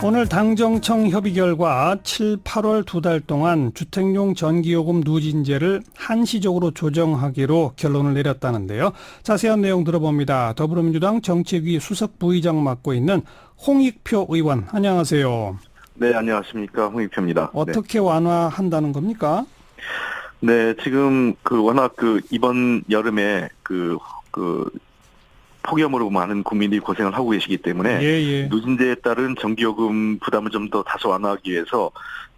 오늘 당정청 협의 결과 7, 8월 두 달 동안 주택용 전기요금 누진제를 한시적으로 조정하기로 결론을 내렸다는데요. 자세한 내용 들어봅니다. 더불어민주당 정책위 수석 부의장 맡고 있는 홍익표 의원, 안녕하세요. 네, 안녕하십니까. 홍익표입니다. 어떻게 완화한다는 겁니까? 네, 지금 워낙 이번 여름에 폭염으로 많은 국민들이 고생을 하고 계시기 때문에 누진제에 따른 전기요금 부담을 좀 더 다소 완화하기 위해서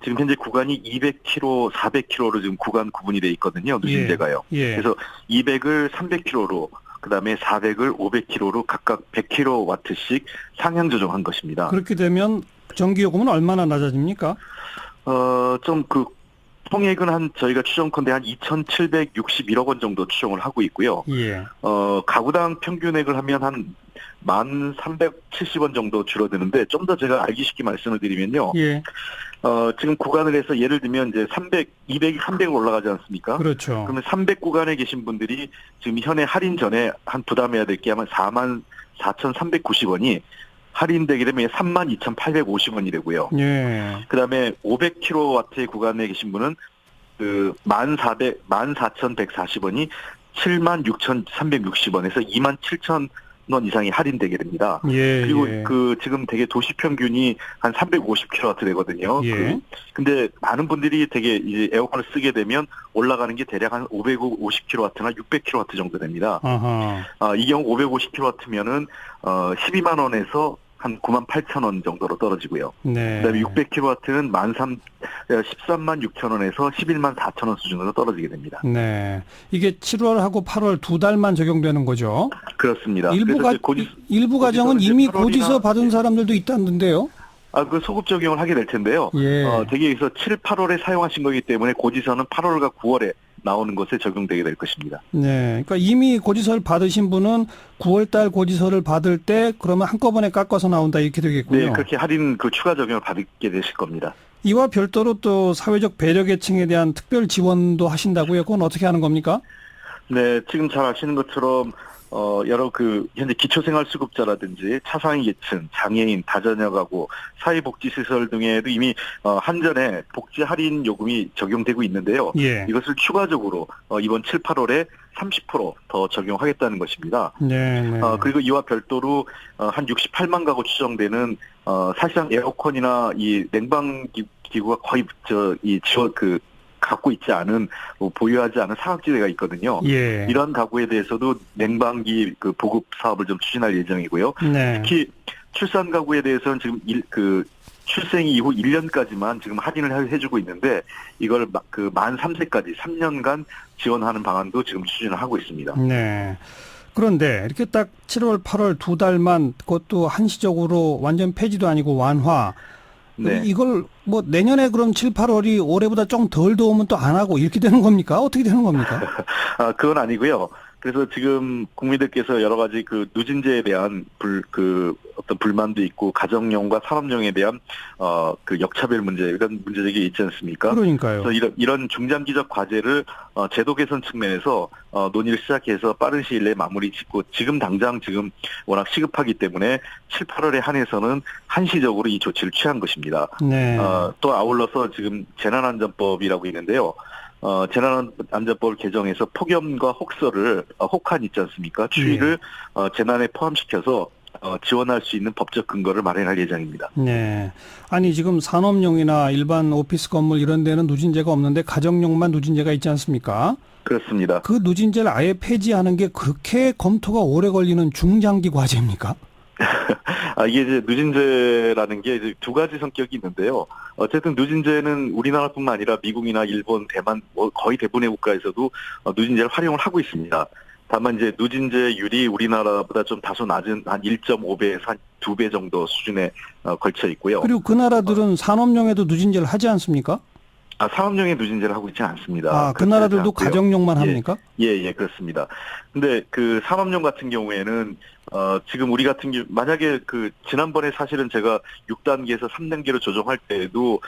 지금 현재 구간이 200km, 400km로 지금 구간 구분이 돼 있거든요. 누진제가요. 그래서 200을 300km로 그다음에 400을 500km로 각각 100kW씩 상향 조정한 것입니다. 그렇게 되면 전기요금은 얼마나 낮아집니까? 총액은 저희가 추정컨대 한 2,761억 원 정도 추정을 하고 있고요. 가구당 평균액을 하면 한 1,370원 정도 줄어드는데 좀 더 제가 알기 쉽게 말씀을 드리면요. 지금 구간을 해서 예를 들면 이제 200이 300으로 올라가지 않습니까? 그렇죠. 그러면 300 구간에 계신 분들이 지금 현행 할인 전에 한 부담해야 될 게 아마 44,390원이 할인되게 되면 32,850원이라고요. 그다음에 500kW의 구간에 계신 분은 14,140원이 76,360원에서 27,000원 이상이 할인되게 됩니다. 그리고 지금 되게 도시 평균이 한 350kW 되거든요. 근데 많은 분들이 되게 이제 에어컨을 쓰게 되면 올라가는 게 대략 한 550kW나 600kW 정도 됩니다. 이 경우 550kW면은 12만 원에서 한 98,000원 정도로 떨어지고요. 그다음에 600kW는 13만 6천 원에서 11만 4천 원 수준으로 떨어지게 됩니다. 이게 7월하고 8월 두 달만 적용되는 거죠? 그렇습니다. 일부 가정은 이미 고지서 받은 사람들도 있다는데요? 소급 적용을 하게 될 텐데요. 되게 여기서 7, 8월에 사용하신 거기 때문에 고지서는 8월과 9월에 나오는 것에 적용되게 될 것입니다. 그러니까 이미 고지서를 받으신 분은 9월 달 고지서를 받을 때 그러면 한꺼번에 깎아서 나온다 이렇게 되겠군요. 네, 그렇게 할인 추가 적용을 받게 되실 겁니다. 이와 별도로 또 사회적 배려 계층에 대한 특별 지원도 하신다고요? 그건 어떻게 하는 겁니까? 네, 지금 잘 아시는 것처럼 여러 현재 기초생활수급자라든지 차상위 계층, 장애인, 다자녀가구, 사회복지시설 등에도 이미 한전에 복지 할인 요금이 적용되고 있는데요. 이것을 추가적으로 이번 7, 8월에 30% 더 적용하겠다는 것입니다. 그리고 이와 별도로 한 68만 가구 추정되는 사실상 에어컨이나 이 냉방기구가 거의 갖고 있지 않은, 보유하지 않은 사각지대가 있거든요. 이러한 가구에 대해서도 냉방기 보급 사업을 좀 추진할 예정이고요. 특히 출산 가구에 대해서는 지금 출생 이후 1년까지만 지금 할인을 해주고 있는데 이걸 만 3세까지 3년간 지원하는 방안도 지금 추진을 하고 있습니다. 그런데 이렇게 딱 7월, 8월 두 달만 그것도 한시적으로 완전 폐지도 아니고 완화. 이걸 내년에 그럼 7, 8월이 올해보다 좀 덜 더우면 또 안 하고 이렇게 되는 겁니까? 어떻게 되는 겁니까? 그건 아니고요. 그래서 지금 국민들께서 여러 가지 누진제에 대한 어떤 불만도 있고 가정용과 산업용에 대한 역차별 문제 이런 문제들이 있지 않습니까? 그러니까요. 그래서 이런 중장기적 과제를 제도 개선 측면에서 논의를 시작해서 빠른 시일 내에 마무리 짓고 지금 워낙 시급하기 때문에 7, 8월에 한해서는 한시적으로 이 조치를 취한 것입니다. 또 아울러서 지금 재난안전법이라고 있는데요. 재난안전법을 개정해서 폭염과 혹한 있지 않습니까? 추위를 재난에 포함시켜서 지원할 수 있는 법적 근거를 마련할 예정입니다. 아니 지금 산업용이나 일반 오피스 건물 이런 데는 누진제가 없는데 가정용만 누진제가 있지 않습니까? 그렇습니다. 그 누진제를 아예 폐지하는 게 그렇게 검토가 오래 걸리는 중장기 과제입니까? 이게 이제 누진제라는 게 이제 두 가지 성격이 있는데요. 어쨌든 누진제는 우리나라뿐만 아니라 미국이나 일본, 대만 거의 대부분의 국가에서도 누진제를 활용을 하고 있습니다. 다만 이제 누진제율이 우리나라보다 좀 다소 낮은 한 1.5배에서 한 2배 정도 수준에 걸쳐 있고요. 그리고 그 나라들은 산업용에도 누진제를 하지 않습니까? 산업용의 누진제를 하고 있지 않습니다. 그 나라들도 가정용만 합니까? 그렇습니다. 근데 산업용 같은 경우에는 지금 우리 같은 경우, 만약에 지난번에 사실은 제가 6단계에서 3단계로 조정할 때에도,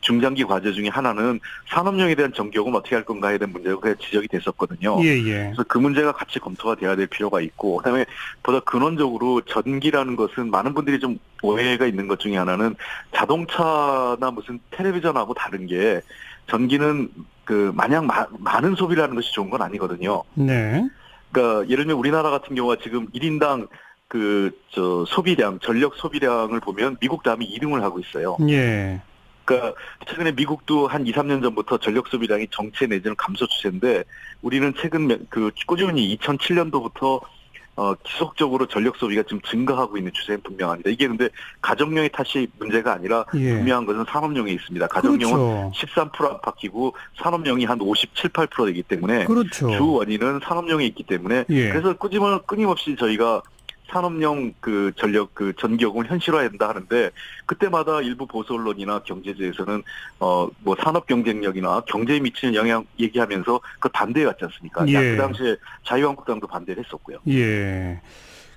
중장기 과제 중에 하나는 산업용에 대한 전기요금 어떻게 할 건가에 대한 문제가 지적이 됐었거든요. 예, 예. 그래서 그 문제가 같이 검토가 돼야 될 필요가 있고, 그 다음에 보다 근원적으로 전기라는 것은 많은 분들이 좀 오해가 있는 것 중에 하나는 자동차나 무슨 텔레비전하고 다른 게 전기는 마냥 많은 소비를 하는 것이 좋은 건 아니거든요. 네. 그러니까 예를 들면 우리나라 같은 경우가 지금 1인당 소비량, 전력 소비량을 보면 미국 다음에 2등을 하고 있어요. 예. 그러니까 최근에 미국도 한 2, 3년 전부터 전력 소비량이 정체 내지는 감소 추세인데 우리는 최근 꾸준히 2007년도부터 지속적으로 전력 소비가 지금 증가하고 있는 추세는 분명합니다. 이게 근데 가정용의 탓이 문제가 아니라 예. 분명한 것은 산업용에 있습니다. 가정용은 그렇죠. 13% 안팎이고 산업용이 한 57, 8% 되기 때문에 그렇죠. 주 원인은 산업용에 있기 때문에 예. 그래서 끊임없이 저희가 산업용 전력 전기요금을 현실화해야 된다 하는데 그때마다 일부 보수 언론이나 경제지에서는 뭐 산업 경쟁력이나 경제에 미치는 영향 얘기하면서 반대해 왔지 않습니까? 예. 그 당시에 자유한국당도 반대를 했었고요. 예.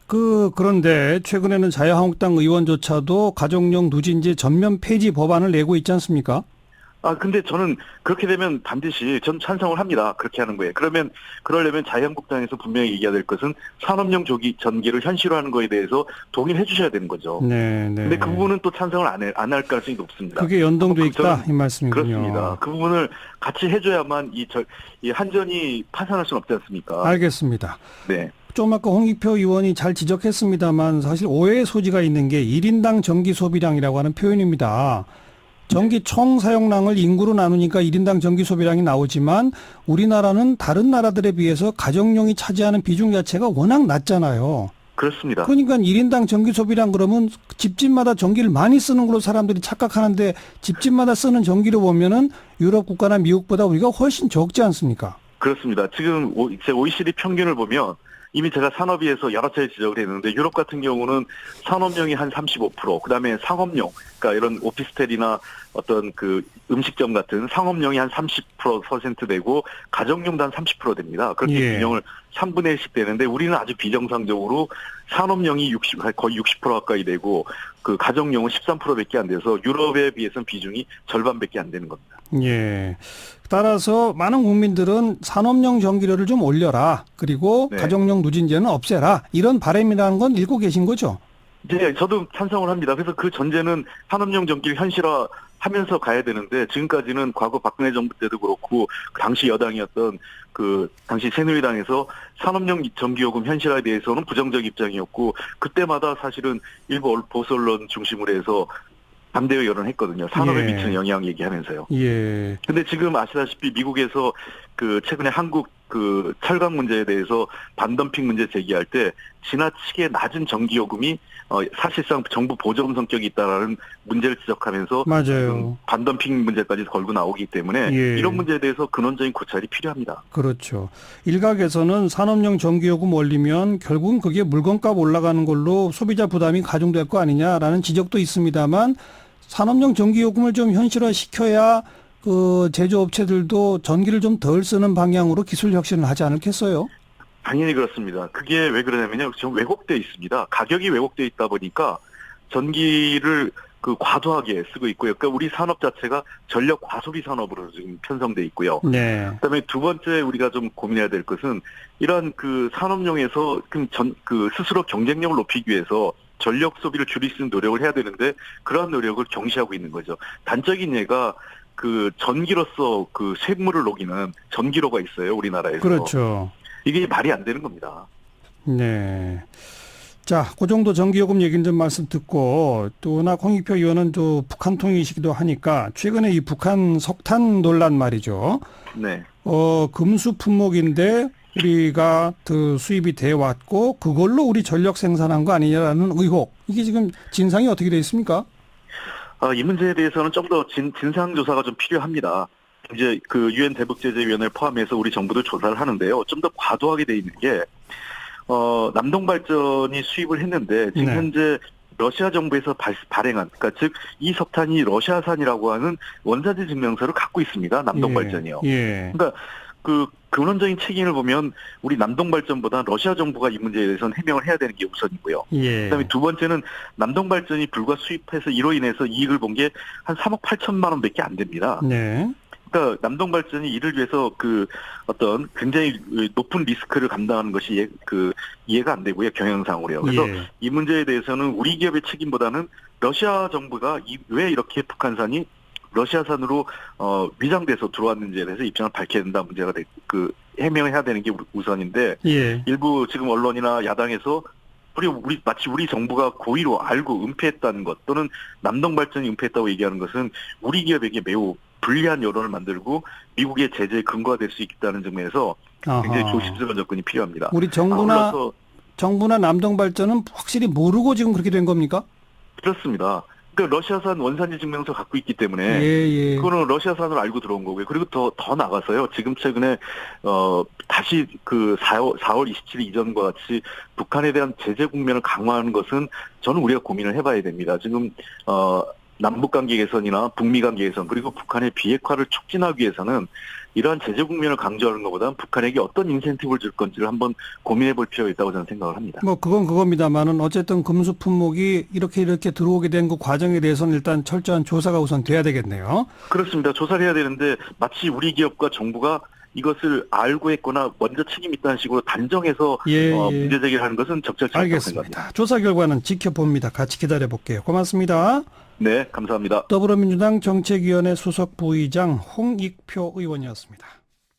그런데 최근에는 자유한국당 의원조차도 가정용 누진제 전면 폐지 법안을 내고 있지 않습니까? 근데 저는 그렇게 되면 반드시 전 찬성을 합니다. 그렇게 하는 거예요. 그러려면 자유한국당에서 분명히 얘기해야 될 것은 산업용 전기를 현실화하는 거에 대해서 동의를 해 주셔야 되는 거죠. 네, 네. 근데 그 부분은 또 찬성을 안 할 가능성이 높습니다. 그게 연동돼 있다 이 말씀이군요. 그렇습니다. 그 부분을 같이 해줘야만 이 한전이 파산할 수는 없지 않습니까? 알겠습니다. 네. 좀 아까 홍익표 의원이 잘 지적했습니다만 사실 오해의 소지가 있는 게 1인당 전기 소비량이라고 하는 표현입니다. 전기 총 사용량을 인구로 나누니까 1인당 전기 소비량이 나오지만 우리나라는 다른 나라들에 비해서 가정용이 차지하는 비중 자체가 워낙 낮잖아요. 그렇습니다. 그러니까 1인당 전기 소비량 그러면 집집마다 전기를 많이 쓰는 걸로 사람들이 착각하는데 집집마다 쓰는 전기를 보면은 유럽 국가나 미국보다 우리가 훨씬 적지 않습니까? 그렇습니다. 지금 제 OECD 평균을 보면 이미 제가 산업위에서 여러 차례 지적을 했는데 유럽 같은 경우는 산업용이 한 35%, 그다음에 상업용, 그러니까 이런 오피스텔이나 어떤 음식점 같은 상업용이 한 30% 되고 가정용도 한 30% 됩니다. 그렇게 예. 균형을 3분의 1씩 되는데 우리는 아주 비정상적으로 산업용이 거의 60% 가까이 되고 가정용은 13%밖에 안 돼서 유럽에 비해서는 비중이 절반밖에 안 되는 겁니다. 예. 따라서 많은 국민들은 산업용 전기료를 좀 올려라. 그리고 네. 가정용 누진제는 없애라. 이런 바람이라는 건 읽고 계신 거죠? 네, 저도 찬성을 합니다. 그래서 그 전제는 산업용 전기를 현실화하면서 가야 되는데 지금까지는 과거 박근혜 정부 때도 그렇고 당시 여당이었던 당시 새누리당에서 산업용 전기요금 현실화에 대해서는 부정적 입장이었고 그때마다 사실은 일부 보수 언론 중심으로 해서 반대 의견을 했거든요. 산업에 예. 미치는 영향 얘기하면서요. 예. 근데 지금 아시다시피 미국에서 최근에 한국 철강 문제에 대해서 반덤핑 문제 제기할 때 지나치게 낮은 전기요금이 사실상 정부 보조금 성격이 있다라는 문제를 지적하면서 맞아요. 반덤핑 문제까지 걸고 나오기 때문에 예. 이런 문제에 대해서 근원적인 고찰이 필요합니다. 그렇죠. 일각에서는 산업용 전기요금 올리면 결국은 그게 물건값 올라가는 걸로 소비자 부담이 가중될 거 아니냐라는 지적도 있습니다만 산업용 전기요금을 좀 현실화시켜야 제조업체들도 전기를 좀 덜 쓰는 방향으로 기술 혁신을 하지 않을겠어요? 당연히 그렇습니다. 그게 왜 그러냐면요. 지금 왜곡돼 있습니다. 가격이 왜곡돼 있다 보니까 전기를 과도하게 쓰고 있고요. 그러니까 우리 산업 자체가 전력 과소비 산업으로 지금 편성돼 있고요. 네. 그다음에 두 번째 우리가 좀 고민해야 될 것은 이러한 산업용에서 스스로 경쟁력을 높이기 위해서 전력 소비를 줄일 수 있는 노력을 해야 되는데 그러한 노력을 경시하고 있는 거죠. 단적인 예가 전기로서 쇳물을 녹이는 전기로가 있어요. 우리나라에서. 그렇죠. 이게 말이 안 되는 겁니다. 네. 자, 그 정도 전기요금 얘기는 좀 말씀 듣고 또 워낙 홍익표 의원은 또 북한 통이시기도 하니까 최근에 이 북한 석탄 논란 말이죠. 네. 금수 품목인데 우리가 수입이 돼 왔고 그걸로 우리 전력 생산한 거 아니냐라는 의혹. 이게 지금 진상이 어떻게 돼 있습니까? 이 문제에 대해서는 좀 더 진상 조사가 좀 필요합니다. 이제 유엔 대북제재위원회를 포함해서 우리 정부도 조사를 하는데요. 좀 더 과도하게 돼 있는 게 남동발전이 수입을 했는데 지금 네. 현재 러시아 정부에서 발행한 그러니까 즉 이 석탄이 러시아산이라고 하는 원산지 증명서를 갖고 있습니다. 남동발전이요. 예. 그러니까 그 근원적인 책임을 보면 우리 남동발전보다 러시아 정부가 이 문제에 대해서는 해명을 해야 되는 게 우선이고요. 예. 그다음에 두 번째는 남동발전이 불과 수입해서 이로 인해서 이익을 본 게 한 3억 8천만 원밖에 안 됩니다. 네. 그러니까 남동발전이 이를 위해서 그 어떤 굉장히 높은 리스크를 감당하는 것이 이해가 안 되고요, 경영상으로요. 그래서 예. 이 문제에 대해서는 우리 기업의 책임보다는 러시아 정부가 왜 이렇게 북한산이 러시아산으로 위장돼서 들어왔는지에 대해서 입장을 밝혀야 된다 문제가 해명을 해야 되는 게 우선인데 예. 일부 지금 언론이나 야당에서 마치 우리 정부가 고의로 알고 은폐했다는 것 또는 남동발전이 은폐했다고 얘기하는 것은 우리 기업에게 매우 불리한 여론을 만들고 미국의 제재의 근거가 될 수 있다는 점에서 굉장히 조심스러운 접근이 필요합니다. 우리 정부나 남동발전은 확실히 모르고 지금 그렇게 된 겁니까? 그렇습니다. 그러니까 러시아산 원산지 증명서 갖고 있기 때문에 예. 그거는 러시아산으로 알고 들어온 거고요. 그리고 더 나가서요. 지금 최근에 다시 그 4월 27일 이전과 같이 북한에 대한 제재 국면을 강화하는 것은 저는 우리가 고민을 해봐야 됩니다. 지금 남북관계 개선이나 북미관계 개선 그리고 북한의 비핵화를 촉진하기 위해서는 이러한 제재 국면을 강조하는 것보다는 북한에게 어떤 인센티브를 줄 건지를 한번 고민해 볼 필요가 있다고 저는 생각을 합니다. 뭐 그건 그겁니다만은 어쨌든 금수 품목이 이렇게 들어오게 된 그 과정에 대해서는 일단 철저한 조사가 우선 돼야 되겠네요. 그렇습니다. 조사를 해야 되는데 마치 우리 기업과 정부가 이것을 알고 했거나 먼저 책임 있다는 식으로 단정해서 문제 제기를 하는 것은 적절치 않다고 생각합니다. 알겠습니다. 조사 결과는 지켜봅니다. 같이 기다려 볼게요. 고맙습니다. 네, 감사합니다. 더불어민주당 정책위원회 수석 부의장 홍익표 의원이었습니다.